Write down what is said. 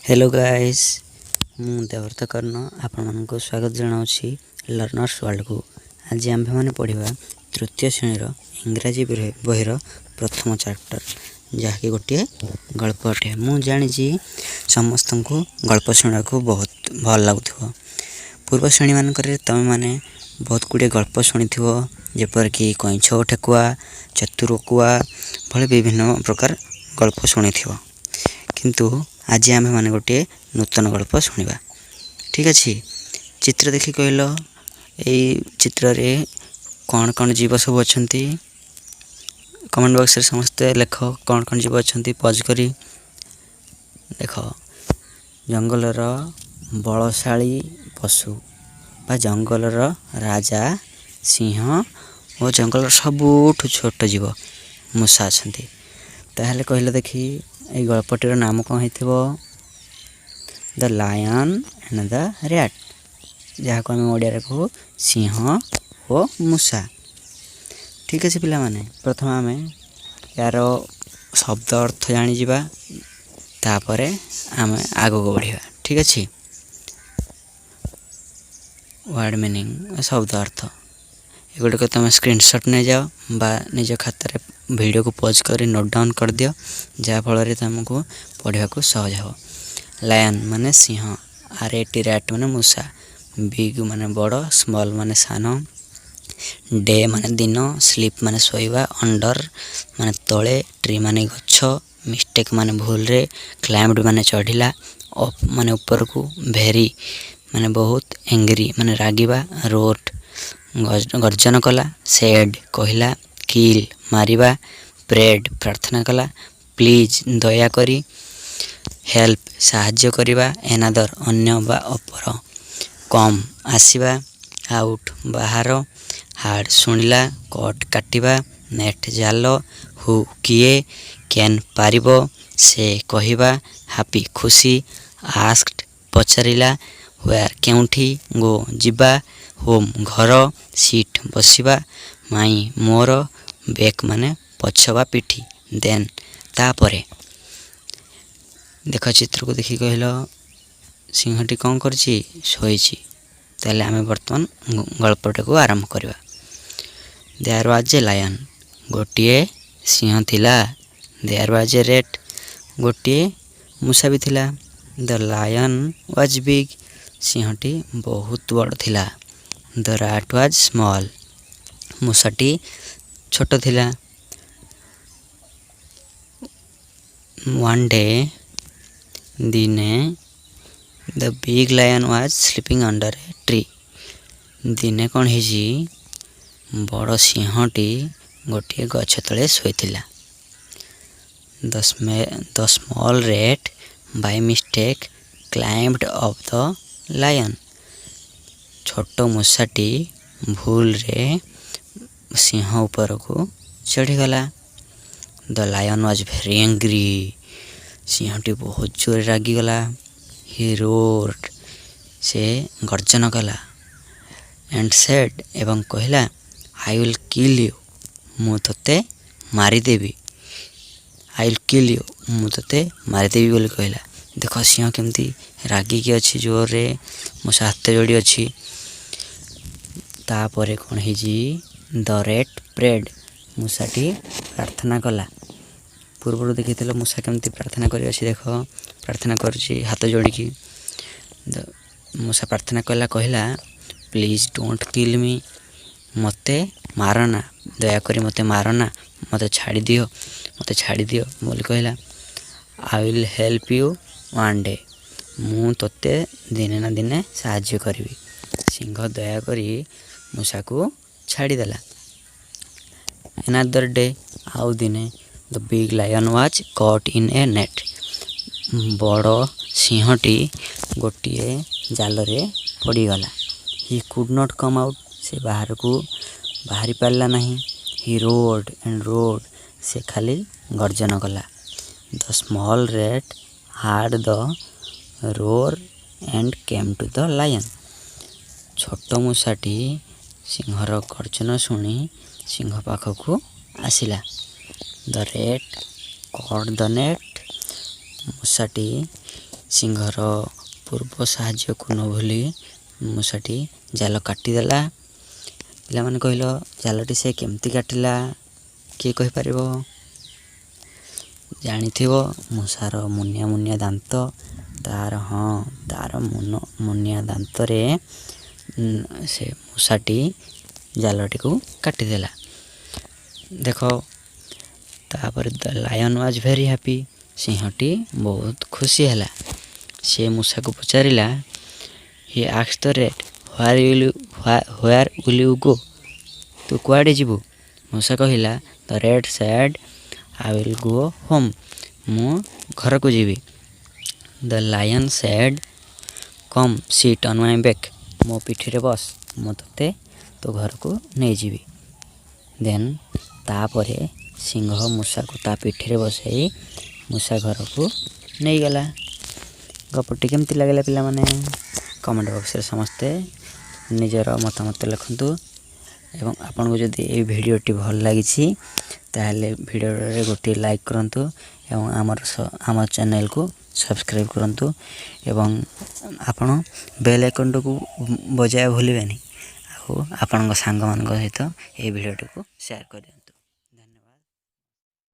Hello guys मु देवर्त कर्ण आपण को स्वागत जनाऊँगी लर्नर्स वर्ल्ड को। आज आम मैंने पढ़ा तृतीय श्रेणी इंग्राजी बहीर प्रथम चैप्टर जहाँकि गोटे गल्प अटे। मु जानी समस्त को गल्प शुणा को बहुत भल लगुथ। पूर्व श्रेणी मानक तुम मैंने बहुत गुड़े गल्प शुणी जेपर कि कईछ ठेकुआ चतुरकुआ भले विभिन्न प्रकार गल्प शुणी किंतु आज आम मैंने गोटे नूतन गल्प शुणा। ठीक अच्छे चित्र देखी कहल यही चित्र रे कौन कौन जीव सब अच्छा कमेंट बॉक्स रे समस्ते लेख कौन कौन जीव अच्छा पज करी देख। जंगलर बलशाली पशु बा जंगलर राजा सिंह और जंगल सबुठ छोट जीव मूषा अच्छा। ताहले कहले देखी ये गल्पटर नाम कौन हो the lion and the rat जहाँ को आम ओडिया कहू सिंह और मूषा। ठीक अच्छे पिला माने प्रथम आम यार शब्द अर्थ जानीजा तापर आम आग को बढ़िया। ठीक अच्छे वर्ड मीनिंग शब्द अर्थ एगुड़िक तुम स्क्रीनशॉट नहीं जाओ बा निज खातार वीडियो को पॉज कर नोट डाउन कर दियो जहाँफल तुमको पढ़ा को सहज हो। लायन माने सिंह, आरएटी रैट माने मूषा, बिग माने बड़, स्मॉल माने सान, डे माने दिन, स्लीप माने सोइबा, अंडर माने तले, ट्री माने गछ, मिस्टेक माने भूल रे, क्लाइम्ड माने चढ़िला, अप माने ऊपर को, भेरी माने बहुत, एंग्री माने रागिबा, रोट गर्जन कला, सेड कहला, किल मारिबा, प्रेड प्रार्थना कला, प्लीज दया करी, हेल्प साहाଯ୍ୟ करिबा, एनादर अन्य बा अपर, कम आसीबा, आउट बाहर, हार्ड सुनिला, कट काटिबा, नेट जाल, हु किए, कैन पारिबो, से कहिबा, हैप्पी खुशी, आस्क्ड पचारिला, वेयर केउठी, गो जिबा, होम घर, सीट बसिबा, माई मोर, बैक माने पछवा पिठी, देन तापरे। देख चित्र को देखी कहल सिंहटी कौन करछि सोईछि। ताले आमे वर्तमान गल्पटे को आरंभ करवा। देयर वाज ए लायन गोटिए सिंह थिला। देयर वाज ए रैट गोटिए मूषा भी थिला। द लायन वाज बिग सिंहटी बहुत बड़ थिला। द रैट वाज स्मॉल मूषाटी छोट थिला। वन डे दिने the big lion was sleeping under a tree दिने कौन हिजी बड़ सिंहटी गोटे गछ तले शोइथिला। The small rat by mistake climbed up the lion छोट मूषाटी भूल रे सिंह ऊपर को चढ़ीगला। The lion was very angry सिंहटी बहुत जोर रागिगला। ही रोर्ड से गर्जन कला। एंड सेड एवं कहला आई विल किल यू मु तोते मारिदेवी। आई विल किल यू मु तोते मारिदेवी बोली कहला। देख सिंह केमती रागिकी अच्छी जोर रे मूषा हाथ जोड़ी अच्छी। तापर कौन हिजी द रैट प्रेड मूषाटी प्रार्थना कला। पूर्व देखी मूषा केमती प्रार्थना कर देख प्रार्थना करुच्ची हाथ जोड़िकी। मूषा प्रार्थना कला कहला प्लीज डोंट किल मी मते मारना दयाकोरी मते मारना मते छाड़ी दियो बोली कहला। I will help you one day मु तोते दिने ना दिने साहाଯ୍य करी। सिंह दयाकोरी मूषा को छाड़ीदेला। एनादर डे आउ दिने the big lion was caught in a net बड़ सिंहटी गोटे जाल रे पड़ीगला। He could not come out से बाहर को बाहरी पारला नहीं। ही रोड एंड रोड से खाली गर्जन कला। The small rat heard the roar and came to the lion छोट मूषाटी सिंहर गर्जन शुणी सिंह पाखक आसिला। The rat caught the net मूषाटी ସିଂହର ପୂର୍ବ ସାହାଯ୍ୟକୁ ନ ଭୁଲି ମୂଷାଟି ଜାଲ କାଟିଦେଲା। ପିଲାମାନେ କହିଲ ଜାଲଟି ସେ କେମିତି କାଟିଲା? କିଏ କହିପାରିବ? ଜାଣିଥିବ ମୂଷାର ମୁନିଆ ମୁନିଆ ଦାନ୍ତ। ତାର ମୁନିଆ ଦାନ୍ତରେ ସେ ମୂଷାଟି ଜାଲଟିକୁ କାଟିଦେଲା। ଦେଖ, ତାପରେ the lion was very happy. ସିଂହଟି ବହୁତ ଖୁସି ହେଲା। ସେ ମୂଷାକୁ ପଚାରିଲା, ହି ଆକ୍ସ the rat, where will you go? ତୁ କୁଆଡ଼େ ଯିବୁ? ମୂଷା କହିଲା, the rat said, I will go home. ମୁଁ ଘରକୁ ଯିବି। The lion said, come sit on my back. ମୋ ପିଠିରେ ବସ୍, ମୁଁ ତୋତେ ତୋ ଘରକୁ ନେଇଯିବି। ଦେନ୍ ତାପରେ ସିଂହ ମୂଷାକୁ ତା ପିଠିରେ ବସାଇ ମୂଷା ଘରକୁ ନେଇଗଲା। ଗପଟି କେମିତି ଲାଗିଲା ପିଲାମାନେ? କମେଣ୍ଟ ବକ୍ସରେ ସମସ୍ତେ ନିଜର ମତାମତ ଲେଖନ୍ତୁ। ଏବଂ ଆପଣଙ୍କୁ ଯଦି ଏହି ଭିଡ଼ିଓଟି ଭଲ ଲାଗିଛି ତାହେଲେ ଭିଡ଼ିଓରେ ଗୋଟିଏ ଲାଇକ୍ କରନ୍ତୁ ଏବଂ ଆମ ଚ୍ୟାନେଲକୁ ସବସ୍କ୍ରାଇବ୍ କରନ୍ତୁ ଏବଂ ଆପଣ ବେଲ୍ ଆଇକନ୍ଟିକୁ ବଜାଇବା ଭୁଲିବେନି। ଆଉ ଆପଣଙ୍କ ସାଙ୍ଗମାନଙ୍କ ସହିତ ଏହି ଭିଡ଼ିଓଟିକୁ ସେୟାର କରିଦିଅନ୍ତୁ।